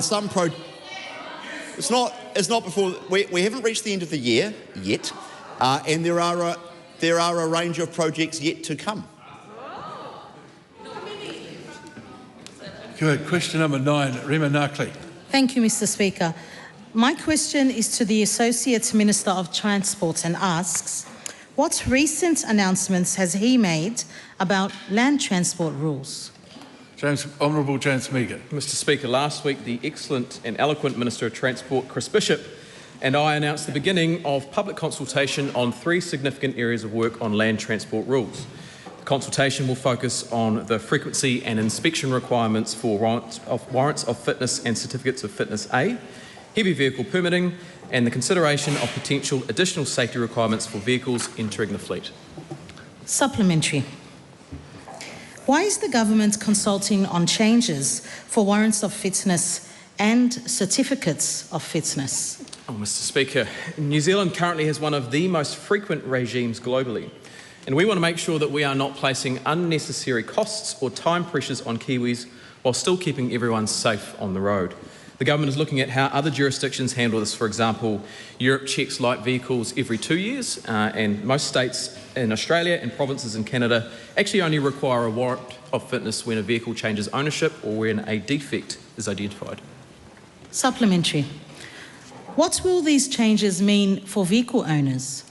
some projects. It's not before we haven't reached the end of the year yet, and there are a range of projects yet to come. Good. Question number 9, Rima Narkley. Thank you, Mr. Speaker. My question is to the Associate Minister of Transport and asks, what recent announcements has he made about land transport rules? Honourable James Meagher. Mr. Speaker, last week the excellent and eloquent Minister of Transport, Chris Bishop, and I announced the beginning of public consultation on 3 significant areas of work on land transport rules. The consultation will focus on the frequency and inspection requirements for warrants of fitness and certificates of fitness A, heavy vehicle permitting, and the consideration of potential additional safety requirements for vehicles entering the fleet. Supplementary. Why is the government consulting on changes for warrants of fitness and certificates of fitness? Oh, Mr. Speaker, New Zealand currently has one of the most frequent regimes globally, and we want to make sure that we are not placing unnecessary costs or time pressures on Kiwis while still keeping everyone safe on the road. The government is looking at how other jurisdictions handle this. For example, Europe checks light vehicles every 2 years, and most states in Australia and provinces in Canada actually only require a warrant of fitness when a vehicle changes ownership or when a defect is identified. Supplementary. What will these changes mean for vehicle owners?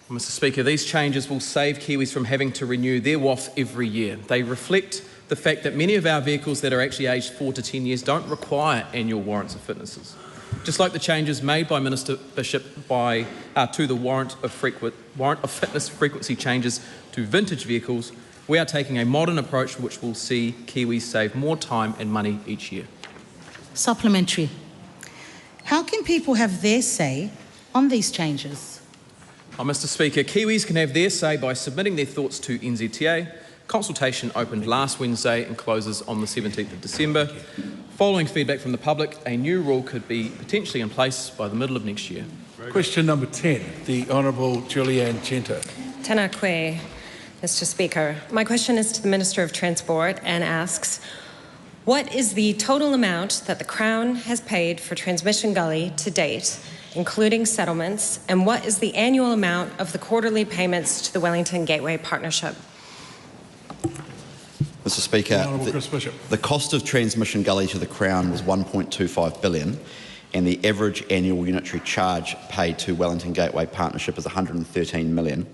Mr. Speaker, these changes will save Kiwis from having to renew their WAF every year. They reflect the fact that many of our vehicles that are actually aged 4 to 10 years don't require annual warrants of fitnesses. Just like the changes made by Minister Bishop to the warrant of fitness frequency changes to vintage vehicles, we are taking a modern approach which will see Kiwis save more time and money each year. Supplementary. How can people have their say on these changes? Mr. Speaker, Kiwis can have their say by submitting their thoughts to NZTA, Consultation opened last Wednesday and closes on the 17th of December. Following feedback from the public, a new rule could be potentially in place by the middle of next year. Question number 10, the Honourable Julianne Genter. Tēnā koe, Mr. Speaker. My question is to the Minister of Transport and asks, what is the total amount that the Crown has paid for Transmission Gully to date, including settlements, and what is the annual amount of the quarterly payments to the Wellington Gateway Partnership? Mr. Speaker, Chris Bishop. the cost of Transmission Gully to the Crown was $1.25 billion, and the average annual unitary charge paid to Wellington Gateway Partnership is $113 million.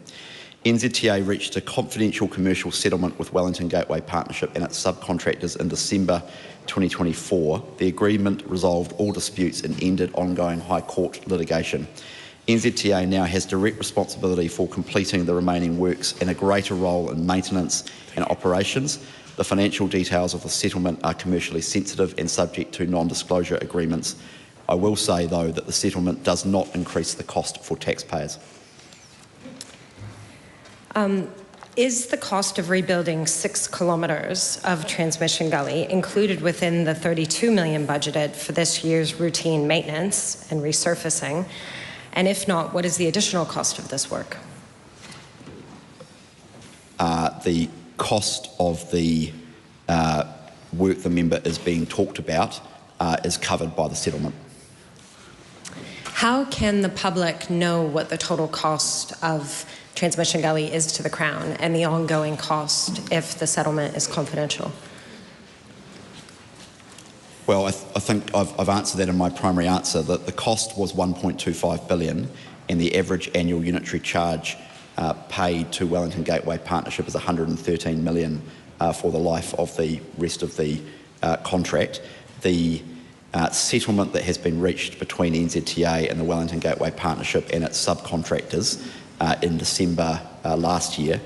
NZTA reached a confidential commercial settlement with Wellington Gateway Partnership and its subcontractors in December 2024. The agreement resolved all disputes and ended ongoing High Court litigation. NZTA now has direct responsibility for completing the remaining works and a greater role in maintenance and operations. The financial details of the settlement are commercially sensitive and subject to non-disclosure agreements. I will say, though, that the settlement does not increase the cost for taxpayers. Is the cost of rebuilding 6 kilometres of Transmission Gully included within the $32 million budgeted for this year's routine maintenance and resurfacing? And if not, what is the additional cost of this work? The cost of the work the member is being talked about is covered by the settlement. How can the public know what the total cost of Transmission Gully is to the Crown and the ongoing cost if the settlement is confidential? Well, I think I've answered that in my primary answer, that the cost was $1.25 billion and the average annual unitary charge paid to Wellington Gateway Partnership is $113 million for the life of the rest of the contract. The settlement that has been reached between NZTA and the Wellington Gateway Partnership and its subcontractors in December last year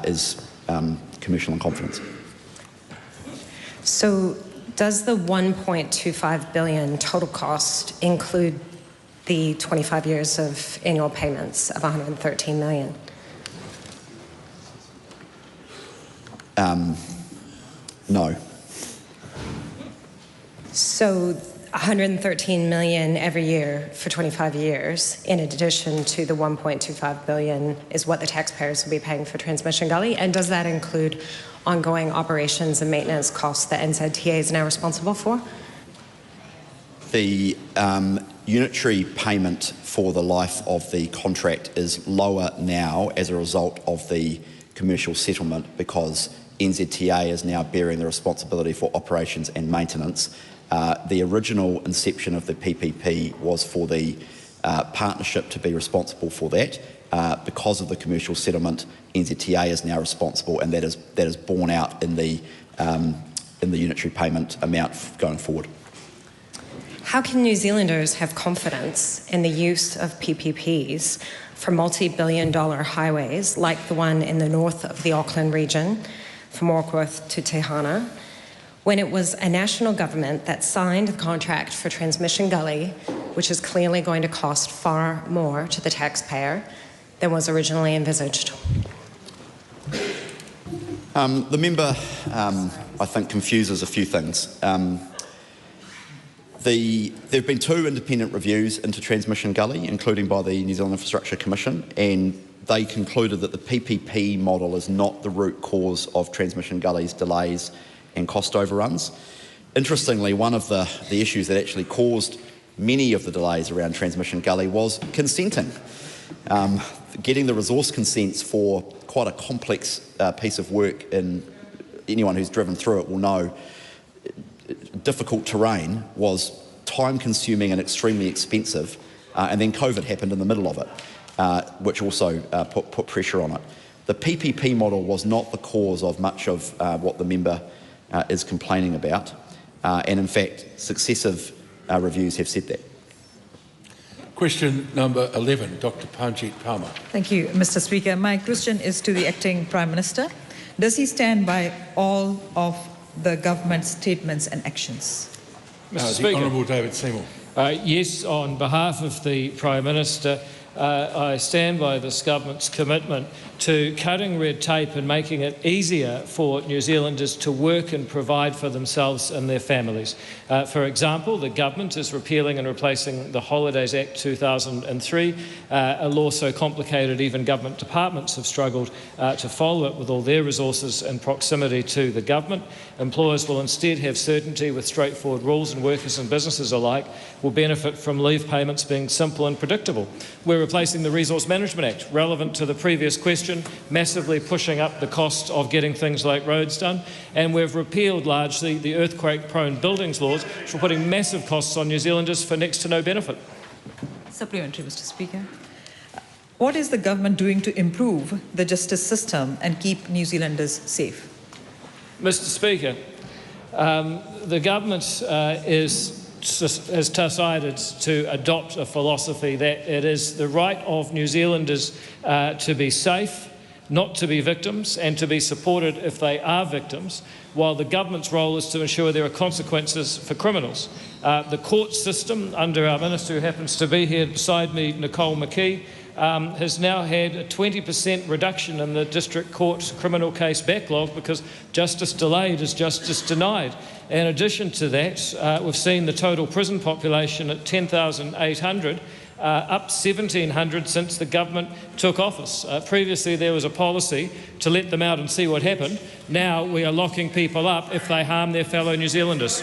is commercial in confidence. So does the $1.25 billion total cost include the 25 years of annual payments of $113 million? No. So $113 million every year for 25 years, in addition to the $1.25 billion, is what the taxpayers will be paying for Transmission Gully. And does that include ongoing operations and maintenance costs that NZTA is now responsible for? The unitary payment for the life of the contract is lower now as a result of the commercial settlement because NZTA is now bearing the responsibility for operations and maintenance. The original inception of the PPP was for the partnership to be responsible for that. Because of the commercial settlement, NZTA is now responsible, and that is borne out in the unitary payment amount going forward. How can New Zealanders have confidence in the use of PPPs for multi-billion-dollar highways like the one in the north of the Auckland region, from Warkworth to Te Hana, when it was a national government that signed the contract for Transmission Gully, which is clearly going to cost far more to the taxpayer than was originally envisaged? The member, I think, confuses a few things. There have been 2 independent reviews into Transmission Gully, including by the New Zealand Infrastructure Commission, and they concluded that the PPP model is not the root cause of Transmission Gully's delays and cost overruns. Interestingly, one of the issues that actually caused many of the delays around Transmission Gully was consenting. Getting the resource consents for quite a complex piece of work, and anyone who's driven through it will know, difficult terrain was time-consuming and extremely expensive, and then COVID happened in the middle of it, which also put pressure on it. The PPP model was not the cause of much of what the member is complaining about, and in fact, successive reviews have said that. Question number 11, Dr. Panjit Palmer. Thank you, Mr. Speaker. My question is to the Acting Prime Minister. Does he stand by all of the government's statements and actions? Mr. The Speaker. Honourable David Seymour. Yes, on behalf of the Prime Minister, I stand by this government's commitment to cutting red tape and making it easier for New Zealanders to work and provide for themselves and their families. For example, the government is repealing and replacing the Holidays Act 2003, a law so complicated even government departments have struggled to follow it with all their resources and proximity to the government. Employers will instead have certainty with straightforward rules, and workers and businesses alike will benefit from leave payments being simple and predictable. We're replacing the Resource Management Act, relevant to the previous question, massively pushing up the cost of getting things like roads done, and we've repealed largely the earthquake-prone buildings laws for putting massive costs on New Zealanders for next to no benefit. Supplementary, Mr. Speaker. What is the government doing to improve the justice system and keep New Zealanders safe? Mr. Speaker, the government has decided to adopt a philosophy that it is the right of New Zealanders to be safe, not to be victims, and to be supported if they are victims, while the government's role is to ensure there are consequences for criminals. The court system, under our Minister who happens to be here beside me, Nicole McKee, has now had a 20% reduction in the District Court criminal case backlog because justice delayed is justice denied. In addition to that, we've seen the total prison population at 10,800, up 1,700 since the government took office. Previously there was a policy to let them out and see what happened. Now we are locking people up if they harm their fellow New Zealanders.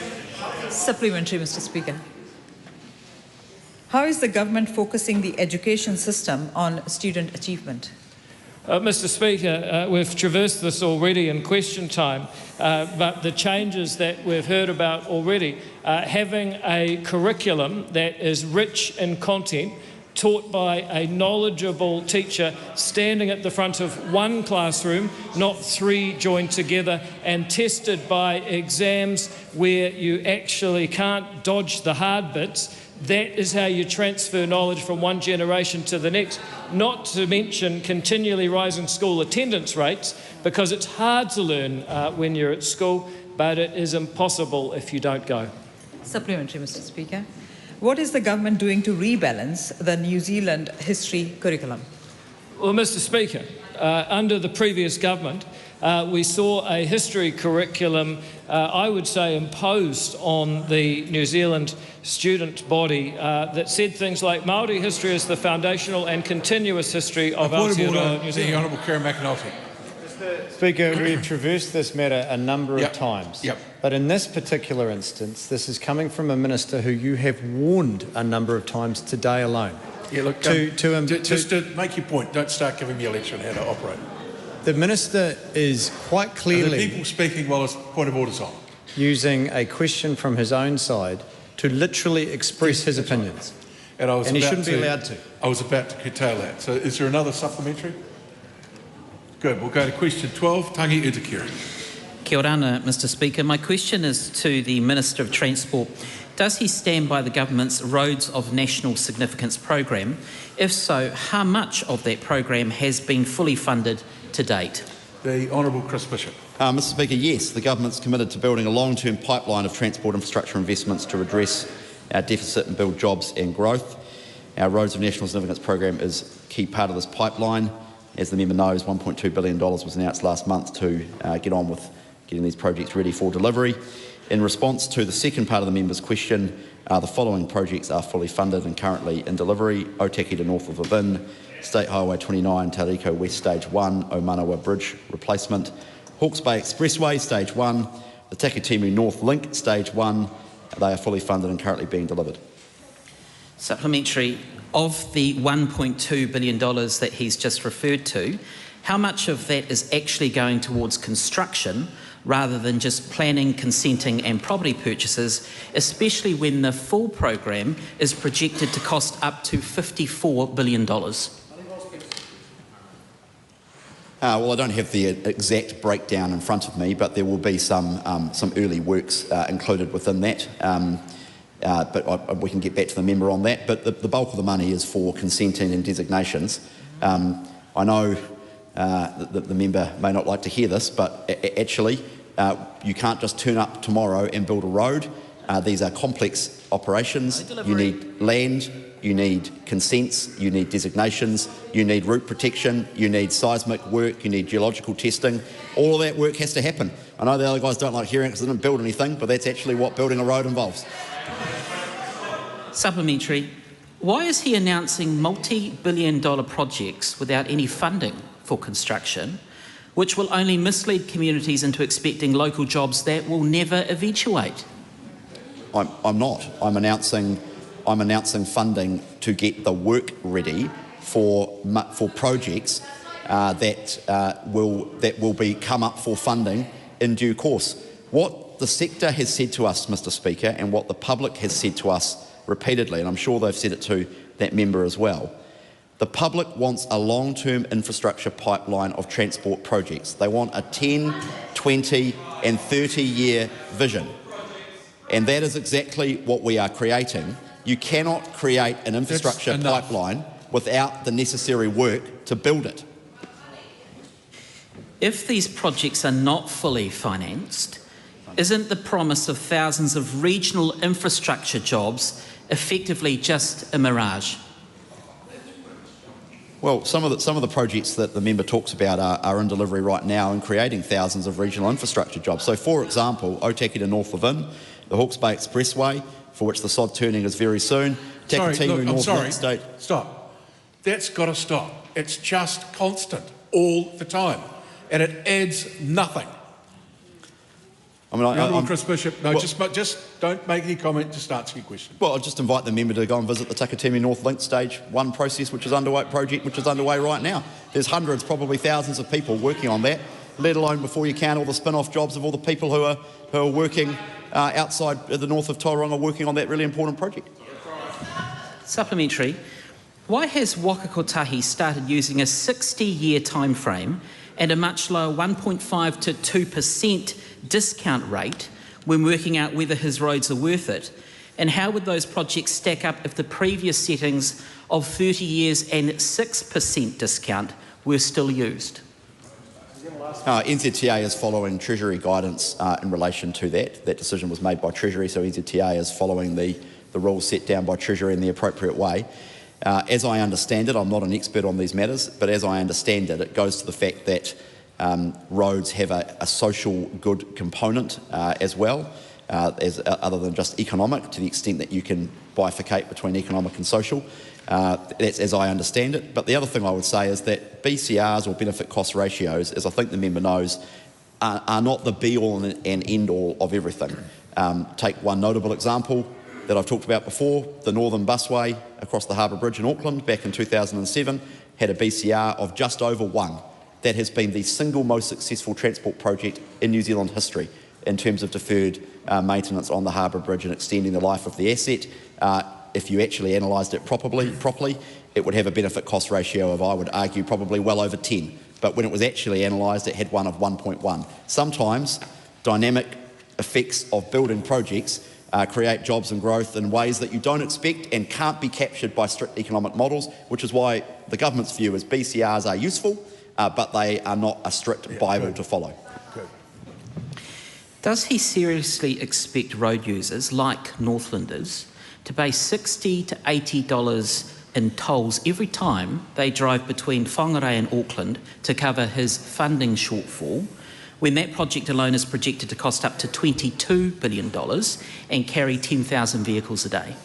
Supplementary, Mr. Speaker. How is the government focusing the education system on student achievement? Mr. Speaker, we've traversed this already in question time, but the changes that we've heard about already, having a curriculum that is rich in content, taught by a knowledgeable teacher standing at the front of one classroom, not three joined together, and tested by exams where you actually can't dodge the hard bits. That is how you transfer knowledge from one generation to the next, not to mention continually rising school attendance rates, because it's hard to learn when you're at school, but it is impossible if you don't go. Supplementary, Mr. Speaker. What is the government doing to rebalance the New Zealand history curriculum? Well, Mr. Speaker, under the previous government, we saw a history curriculum, I would say, imposed on the New Zealand student body that said things like Māori history is the foundational and continuous history of Aotearoa New Zealand. The Honourable Karen McAnulty. Mr. Speaker, we've traversed this matter a number of times. But in this particular instance, this is coming from a minister who you have warned a number of times today alone. Yeah, look, just to make your point, don't start giving me a lecture on how to operate. The minister is quite clearly... Are the people speaking while his point of order's on? ...using a question from his own side to literally express his opinions. And he shouldn't be allowed to. I was about to curtail that. So is there another supplementary? Good. We'll go to question 12, Tangi Utakiri. Kia ora, Mr. Speaker. My question is to the Minister of Transport. Does he stand by the government's Roads of National Significance program? If so, how much of that program has been fully funded to date? The Honourable Chris Bishop. Mr. Speaker, yes, the government's committed to building a long-term pipeline of transport infrastructure investments to address our deficit and build jobs and growth. Our Roads of National Significance program is a key part of this pipeline. As the member knows, $1.2 billion was announced last month to get on with getting these projects ready for delivery. In response to the second part of the member's question, the following projects are fully funded and currently in delivery: Otaki to north of Avin, State Highway 29, Tariko West Stage 1, Omanawa Bridge replacement, Hawke's Bay Expressway Stage 1, the Takitimu North Link Stage 1. They are fully funded and currently being delivered. Supplementary, of the $1.2 billion that he's just referred to, how much of that is actually going towards construction rather than just planning, consenting and property purchases, especially when the full program is projected to cost up to $54 billion? Well, I don't have the exact breakdown in front of me, but there will be some early works included within that. But we can get back to the member on that. But the bulk of the money is for consenting and designations. I know that the member may not like to hear this, but actually you can't just turn up tomorrow and build a road. These are complex operations. You need land, you need consents, you need designations, you need route protection, you need seismic work, you need geological testing. All of that work has to happen. I know the other guys don't like hearing it because they didn't build anything, but that's actually what building a road involves. Supplementary. Why is he announcing multi-billion-dollar projects without any funding for construction, which will only mislead communities into expecting local jobs that will never eventuate? I'm not. I'm announcing funding to get the work ready for projects that will be come up for funding in due course. What the sector has said to us, Mr. Speaker, and what the public has said to us repeatedly, and I'm sure they've said it to that member as well, the public wants a long-term infrastructure pipeline of transport projects. They want a 10, 20 and 30-year vision. And that is exactly what we are creating. You cannot create an infrastructure pipeline without the necessary work to build it. If these projects are not fully financed, isn't the promise of thousands of regional infrastructure jobs effectively just a mirage? Well, some of the projects that the member talks about are in delivery right now and creating thousands of regional infrastructure jobs. So, for example, Otaki to North Levin, the Hawke's Bay Expressway, for which the sod turning is very soon. Stop. That's got to stop. It's just constant all the time, and it adds nothing. I mean, Chris Bishop, no, well, just don't make any comment, just answer your question. Well, I'll just invite the member to go and visit the Takatimi North Link Stage 1 project, which is underway right now. There's hundreds, probably thousands of people working on that, let alone before you count all the spin-off jobs of all the people who are working outside the north of Tauranga working on that really important project. Supplementary. Why has Waka Kotahi started using a 60-year time frame and a much lower 1.5 to 2% discount rate when working out whether his roads are worth it? And how would those projects stack up if the previous settings of 30 years and 6% discount were still used? NZTA is following Treasury guidance in relation to that. That decision was made by Treasury, so NZTA is following the rules set down by Treasury in the appropriate way. As I understand it, I'm not an expert on these matters, but as I understand it, it goes to the fact that roads have a social good component as well, other than just economic, to the extent that you can bifurcate between economic and social. That's as I understand it. But the other thing I would say is that BCRs, or benefit cost ratios, as I think the member knows, are not the be-all and end-all of everything. Take one notable example that I've talked about before. The Northern Busway across the Harbour Bridge in Auckland back in 2007 had a BCR of just over 1. That has been the single most successful transport project in New Zealand history in terms of deferred maintenance on the Harbour Bridge and extending the life of the asset. If you actually analysed it properly, it would have a benefit cost ratio of, I would argue, probably well over 10. But when it was actually analysed, it had one of 1.1. Sometimes dynamic effects of building projects create jobs and growth in ways that you don't expect and can't be captured by strict economic models, which is why the government's view is BCRs are useful, but they are not a strict Bible to follow. Does he seriously expect road users, like Northlanders, to pay $60 to $80 in tolls every time they drive between Whangarei and Auckland to cover his funding shortfall, when that project alone is projected to cost up to $22 billion and carry 10,000 vehicles a day?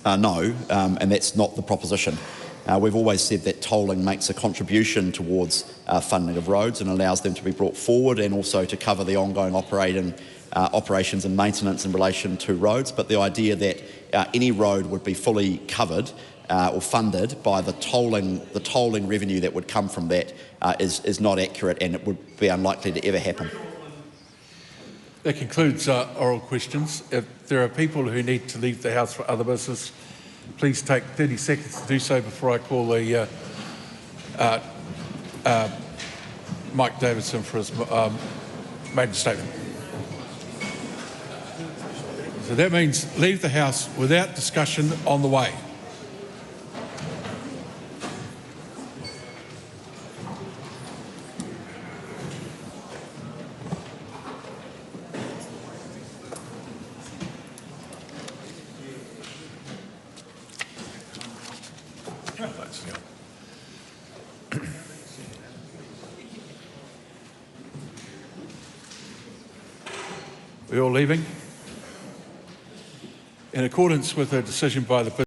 No, and that's not the proposition. We've always said that tolling makes a contribution towards funding of roads and allows them to be brought forward and also to cover the ongoing operations and maintenance in relation to roads. But the idea that any road would be fully covered or funded by the tolling revenue that would come from that is not accurate, and it would be unlikely to ever happen. That concludes oral questions. If there are people who need to leave the House for other business, please take 30 seconds to do so before I call the Mike Davidson for his maiden statement. So that means leave the House without discussion on the way. We all leaving? In accordance with a decision by the